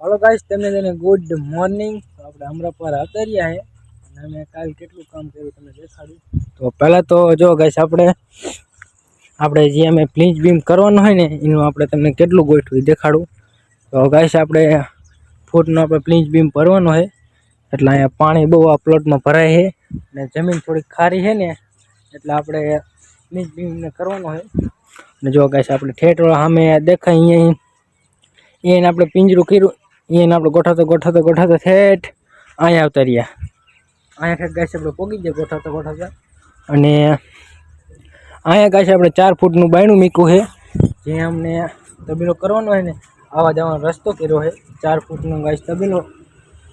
Hello guys तने तने good morning આપણે અમરાપર આવતા રહ્યા છે અને અમે કાલ કેટલું કામ કર્યું તમને દેખાડું તો પહેલા તો જો ગાઈસ આપણે જે અમે પ્લીઝ બીમ કરવાનું હોય ને એનું આપણે તમને કેટલું ગોઠવું દેખાડું તો ગાઈસ આપણે ફૂટનો આપણે પ્લીઝ બીમ ભરવાનો છે એટલે અહીંયા પાણી બહુ આ પ્લોટમાં ભરાય છે અને જમીન થોડી ખારી છે ને એટલે આપણે પ્લીઝ બીમ ને કરવાનો છે અને જો ગાઈસ આપણે ઠેઠ સામે દેખાય અહીંયા આપણે પિંજરું કર્યું એને આપણે ગોઠવતો ઠેઠ અહીંયા આવતા રહ્યા અહીંયા ઠેઠ ગાઈસ આપણે પોગી ગયા ગોઠવતા અને અહીંયા ગાઈસ આપણે 4 ફૂટનું બાયણું મૂક્યું છે જે અમને તબેલો કરવાનો હોય ને આવા જવાનો રસ્તો કર્યો છે 4 ફૂટનો ગાઈસ તબેલો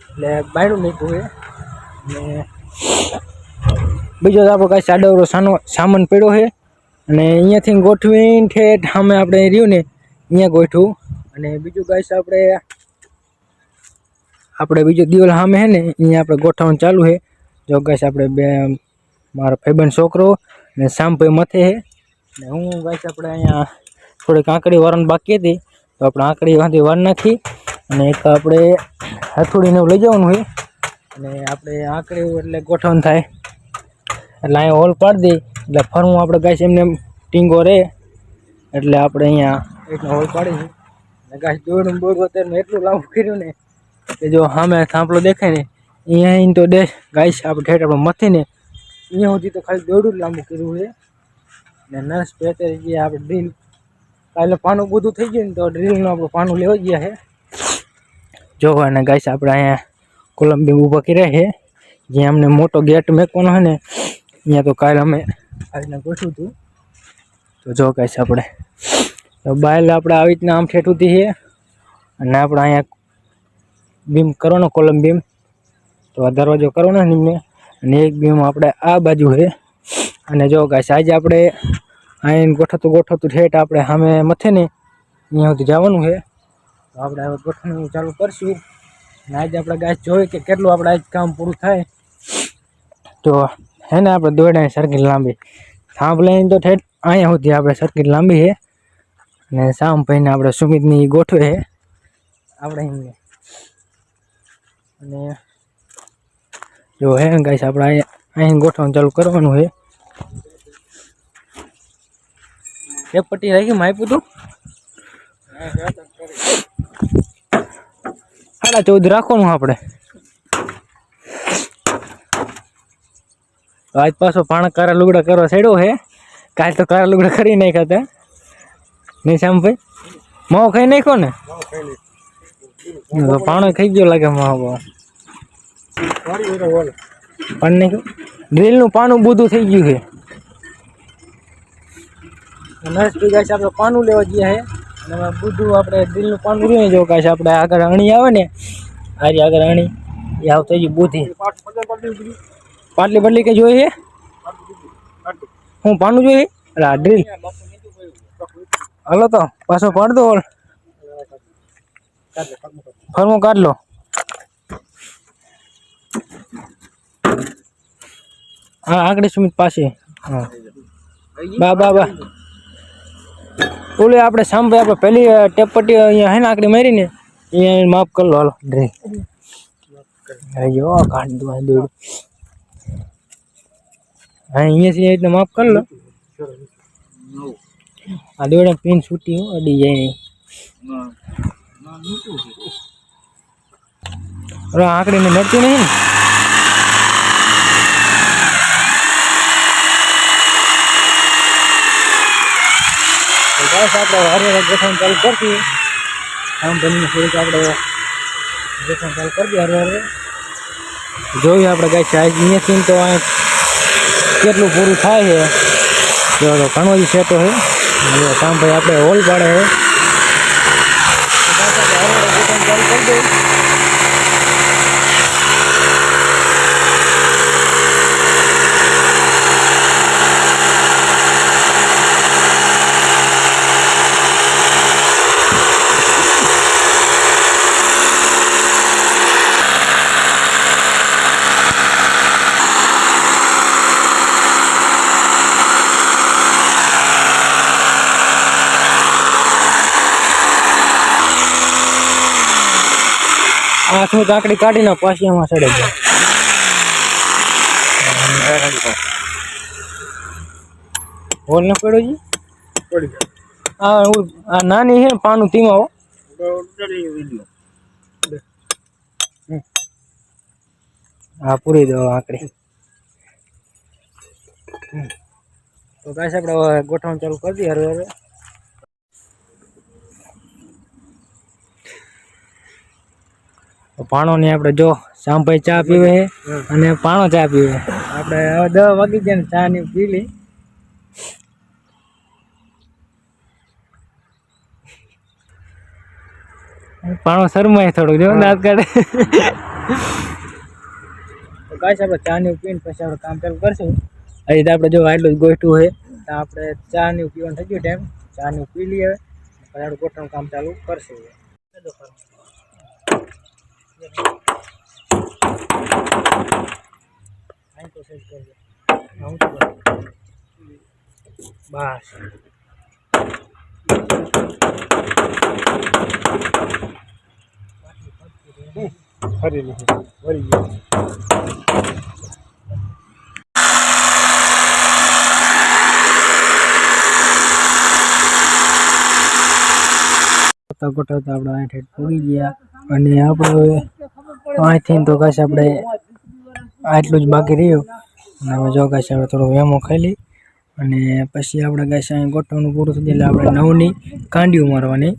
એટલે બાયણું મૂક્યું છે અને બીજો આપણો ગાઈસ આડવરો સામાન પડ્યો છે અને અહીંયાથી ગોઠવીને ઠેઠ સામે આપણે રહ્યું ને અહીંયા ગોઠવું અને બીજું ગાઈસ આપણે બીજો દિવાલ સામે છે ને અહીંયા આપણે ગોઠવવાનું ચાલુ છે જો ગાઈસ આપણે બે મારો ભાઈબંધ છોકરો ને સામભાઈ મથે છે ને હું ગાઈસ આપણે અહીંયા થોડીક આંકડી વારવાની બાકી હતી તો આપણે આંકડી વાર નાખી અને એક આપણે હથોડીને લઈ જવાનું છે અને આપણે આંકડી એટલે ગોઠવણ થાય એટલે અહીંયા હોલ પાડી દઈ એટલે ફરવું આપણે ગાઈસ એમને ટીંગો રહે એટલે આપણે અહીંયા એટલો હોલ પાડીશું અને ગાઈસ દોડું અત્યારે એટલું લાંબુ કર્યું ને કે જો સામે થાંભલો દેખાય ને અહીંયા તો દેશ ગાઈસ આપણે ઠેઠ આપણે મથી ને અહીંયા સુધી તો ખાલી દોડું જ લાંબુ કર્યું છે ને નર્સ અત્યારે જે આપણે ડ્રીલ કાલે પાનું બધું થઈ ગયું ને તો ડ્રીલનું આપણે પાનું લેવા ગયા છે જો અને ગાઈસ આપણે અહીંયા કોલમ બીમ ઊભા કર્યા છે જ્યાં અમને મોટો ગેટ મેકવાનો છે ને અહીંયા તો કાલે અમે આવીને ગોઠવ્યું હતું તો જો ગાઈસ આપણે તો બહાર આપણે આવી રીતના આમ ઠેઠુંથી છે અને આપણે અહીંયા બીમ કરવાનો કોલમ બીમ તો આ દરવાજો કરવાનો ને એમને અને એક બીમ આપણે આ બાજુ છે અને જો ગાઈસ આજે આપણે અહીં ગોઠવતું ઠેઠ આપણે સામે મથે ને અહીંયા સુધી જવાનું છે તો આપણે હવે ગોઠવવાનું ચાલુ કરશું અને આજે આપણે ગાઈસ જોઈએ કે કેટલું આપણે આજ કામ પૂરું થાય તો હે ને આપણે દોડાની સર્કિટ લાંબી થાંભલાની તો ઠેઠ અહીંયા સુધી આપણે સર્કિટ લાંબી છે અને સામભાઈને આપણે સુમિતની ગોઠવે છે આપણે એમને અને જો હે ને ગાઈસ આપણે અહીં ગોઠવવાનું ચાલુ કરવાનું છે એક પટ્ટી રાખી માપ્યું તું 14.5 રાખવાનું આપણે આજ પાછો પાણા કારા લુગડા કરવા છેડ્યો છે કાલ તો કારા લુગડા કરી નાખ્યા હતા નહીં શ્યામભાઈ માવો ખાઈ નાખ્યો ને પાણો ખાઈ ગયો લાગે માવો પાણી નાખ્યું ડ્રીલનું પાનું બધું થઈ ગયું છે નર્સરી ગાઈસ આપણે પાનું લેવા ગયા છે અને બધું આપણે ડ્રીલનું પાનું રહ્યું જો ગાઈસ આપણે આગળ અણી આવે ને હારી આગળ અણી એ આવતી ગયું બુધી પાટલી બદલી કે જોઈએ હું પાનું જોઈએ એટલે આ ડ્રીલ હલો તો પાછો પાડ દો ફરમો કાઢ લો હા આંકડી સુમિત પાસે હા બા ઓલે આપણે સાંભળે આપણે પહેલી ટેપ પટ્ટી અહીંયા હે ને આંકડી મારીને અહીંયા માફ કરી લો હાલો ડ્રીલ અયો કાઢ દો દોડ હા અહીંયાથી એ માફ કરી લો આ દોડા પિન છૂટી હો અડી જાય નહીં અરે આંકડીને નડતું નહીં ને આપણે વારે ગોઠવણ ચાલુ કરશું આમ બનીને થોડીક આપણે ગોઠવણ ચાલુ કરી દઈએ હારે જોઈએ આપણે ગાય સાઈઝ અહીંયાથી તો કેટલું પૂરું થાય છે જો ઘણો જ સેટો છે સામભાઈ આપણે હોલ પાડે છે ગોઠવણ ચાલુ કરી દઈએ આખું કાકડી કાઢીને પાછી એમાં ચડે જાય. હોલ ન પડ્યો જી પડી જાય. આ નાની છે પાનું ધીમા હો. હા પૂરી દો આકડી. તો ગાઈસ આપણે ગોઠવણ ચાલુ કરી દઈએ હવે. પાણો ને આપણે જો શામભાઈ ચા પીવે અને પાણો ચા પીવે. આપણે હવે 10 વાગી ગયા ને ચા ની પી લી. પાણો શરમાય થોડુંક જો દાંત કાઢે. તો ગાઈસ આપણે ચા ની પીને પછી આપણે કામ ચાલુ કરશું. હજી તો આપણે જો આટલું જ ગોઠવું છે તો આપણે ચા ની પીવાનું થઈ ગયું ટાઈમ. ચા ની પી લઈએ પછી આપણે ગોઠવણ કામ ચાલુ કરશું. બસ ફરી લીધી વળી ગયો. ગોઠવતા આપણે અહીં પૂરી ગયા અને આપણે હવે અહીંથી તો કાશ આપણે આટલું જ બાકી રહ્યું. અને હવે જો કાશ આપણે થોડો વેમો ખાઈ લઈ અને પછી આપણે કાશ અહીં ગોઠવવાનું પૂરું થઈ જાય એટલે આપણે 9ની કાંડીઓ મારવાની.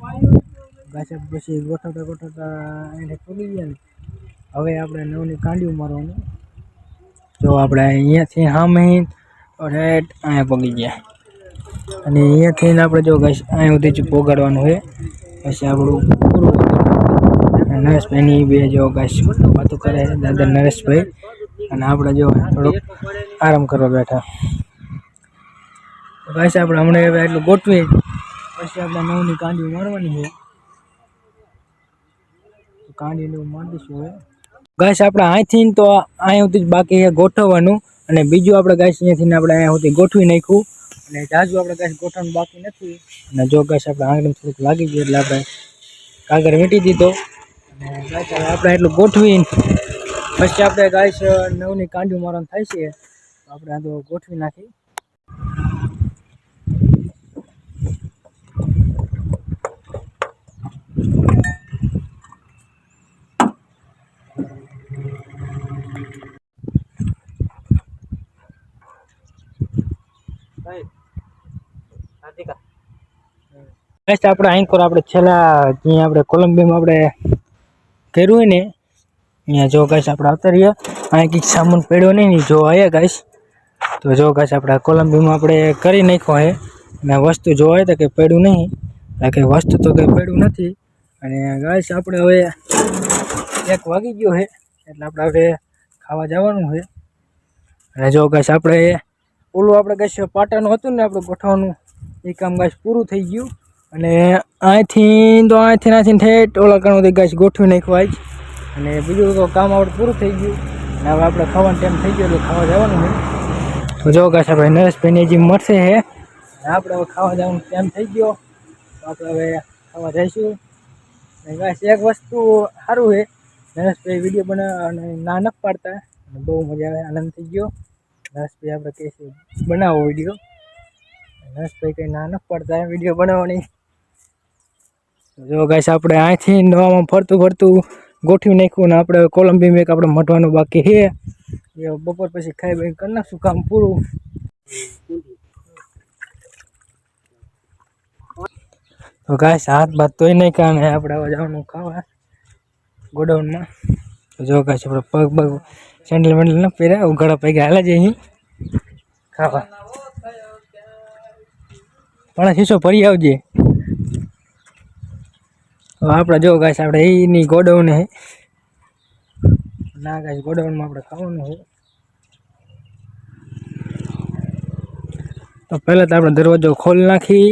કાશ પછી ગોઠવતા અહીં પૂરી ગયા ને હવે આપણે 9ની કાંડીઓ મારવાની. જો આપણે અહીંયાથી સામે અહીંયા પગી ગયા અને અહીંયાથી આપણે જો કાશ અહીં સુધી જ પોગાડવાનું છે. પછી આપણું પૂરું. નરેશભાઈની બે જો ગાઈસ વાતો કરે છે દાદા નરેશભાઈ અને આપણે જો થોડુંક આરામ કરવા બેઠા. ગાઈસ આપણે હમણાં હવે એટલું ગોઠવી પછી આપણે 9ની કાંડી મારવાની છે. કાંડી મારી દઈશું હવે. ગાઈસ આપણે અહીંથી તો અહીં સુધી જ બાકી છે ગોઠવવાનું અને બીજું આપણે ગાઈસ અહીંયાથી આપણે અહીંયા સુધી ગોઠવી નાખ્યું અને જાજુ આપણે ગાઈસ ગોઠવવાનું બાકી નથી. અને જો ગાઈસ આપણે આંગળી થોડુંક લાગી ગયું એટલે આપણે કાગળ વીંટી દીધો અને ગાઈસ આપણે એટલું ગોઠવી પછી આપણે ગાઈસ 9ની કાંડીઓ મારવાનું થાય છે. આપણે આ તો ગોઠવી નાખી. આપણે અહીં આપણે છેલ્લા જ્યાં આપણે કોલંબિયામાં આપણે કર્યું હોય ને અહીંયા જો ગાઈસ આપણે આવતા રહીએ. અહીં કંઈક સામાન પડ્યો નહીં જો આવ્યા ગાઈસ. તો જો ગાઈસ આપણે કોલંબિયામાં આપણે કરી નાખ્યો છે અને વસ્તુ જોવાય તો કંઈ પડ્યું નહીં. કંઈ વસ્તુ તો કંઈ પડ્યું નથી. અને ગાઈસ આપણે હવે 1 વાગી ગયો છે એટલે આપણે હવે ખાવા જવાનું છે. અને જો ગાઈસ આપણે ઓલું આપણે ગાઈસ પાટાનું હતું ને આપણે ગોઠવવાનું એ કામ ગાઈસ પૂરું થઈ ગયું. અને અહીંથી ઠેઠ ઓલા કણ સુધી ગાઈસ ગોઠવી નાખ્યું આજ. અને બીજું તો કામ આપણે પૂરું થઈ ગયું અને હવે આપણે ખાવાનો ટાઈમ થઈ ગયો એટલે ખાવા જવાનું છે. તો જો ગાઈસ આપણે નરેશભાઈને જે મળશે છે આપણે હવે ખાવા જવાનો ટાઈમ થઈ ગયો તો આપણે હવે ખાવા જઈશું. અને ગાઈસ એક વસ્તુ સારું છે નરેશભાઈ વિડીયો બનાવવા અને ના ન પાડતા અને બહુ મજા આવે આનંદ થઈ ગયો. નરેશભાઈ આપણે કહીશું બનાવો વિડીયો. નરેશભાઈ કંઈ ના ન પાડતા વિડીયો બનાવવાની. જો ગાઈસ આપણે અહીંથી નવામાં ફરતું ગોઠવી નાખ્યું ને આપણે કોલંબિયામાં એક આપણે મઢવાનું બાકી છે એ બપોર પછી ખાઈ બી કરી નાખશું કામ પૂરું. તો ગાઈસ હાથ બાદ તોય નહીં કારણે આપણે હવે જવાનું ખાવા ગોડાઉનમાં. તો જો ગાઈસ આપણે પગ સેન્ડલ વેન્ડલ ન પહેર્યા ઉઘાડા પૈકી હાલે જ અહીં ખાવા. પણ શીશો ભરી આવજે. આપણે જો ગાઈસ આપણે એની ગોડાઉન છે ના ગાઈસ ગોડાઉનમાં આપણે ખાવાનું છે. તો પહેલા તો આપણે દરવાજો ખોલી નાખી.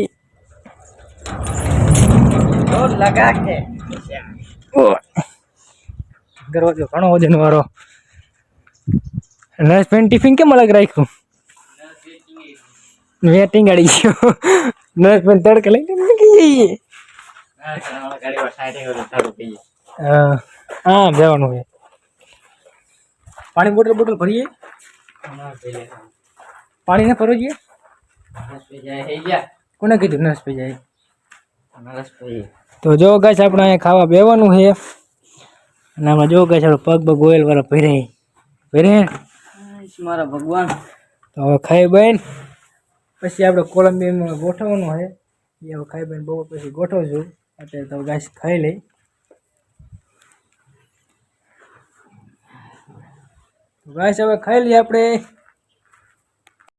દરવાજો ઘણો વજન વાળો. નરેશભાઈ ટિફિન કેમ અલગ રાખ્યું? વેટિંગ આડી ગયો. નરેશભાઈ તડકે લઈ જઈએ. હા હા જવાનું છે પાણી બોટલ ભરીએ પાણી ને ભરવા જઈએ કોને કીધું નસ પી જાય તો જો ગાઈસ આપણે અહીંયા ખાવા બેવાનું છે અને આમાં જો ગાઈસ આપણે પગ ઓઇલ વાળા ભરે મારા ભગવાન તો હવે ખાઈ બેન પછી આપણે કોલંબિયામાં ગોઠવવાનું છે એ હવે ખાઈ બેન બહુ પછી ગોઠવશું અત્યારે તો ગાઈસ ખાઈ લઈ ગાઈસ હવે ખાઈ લઈએ આપણે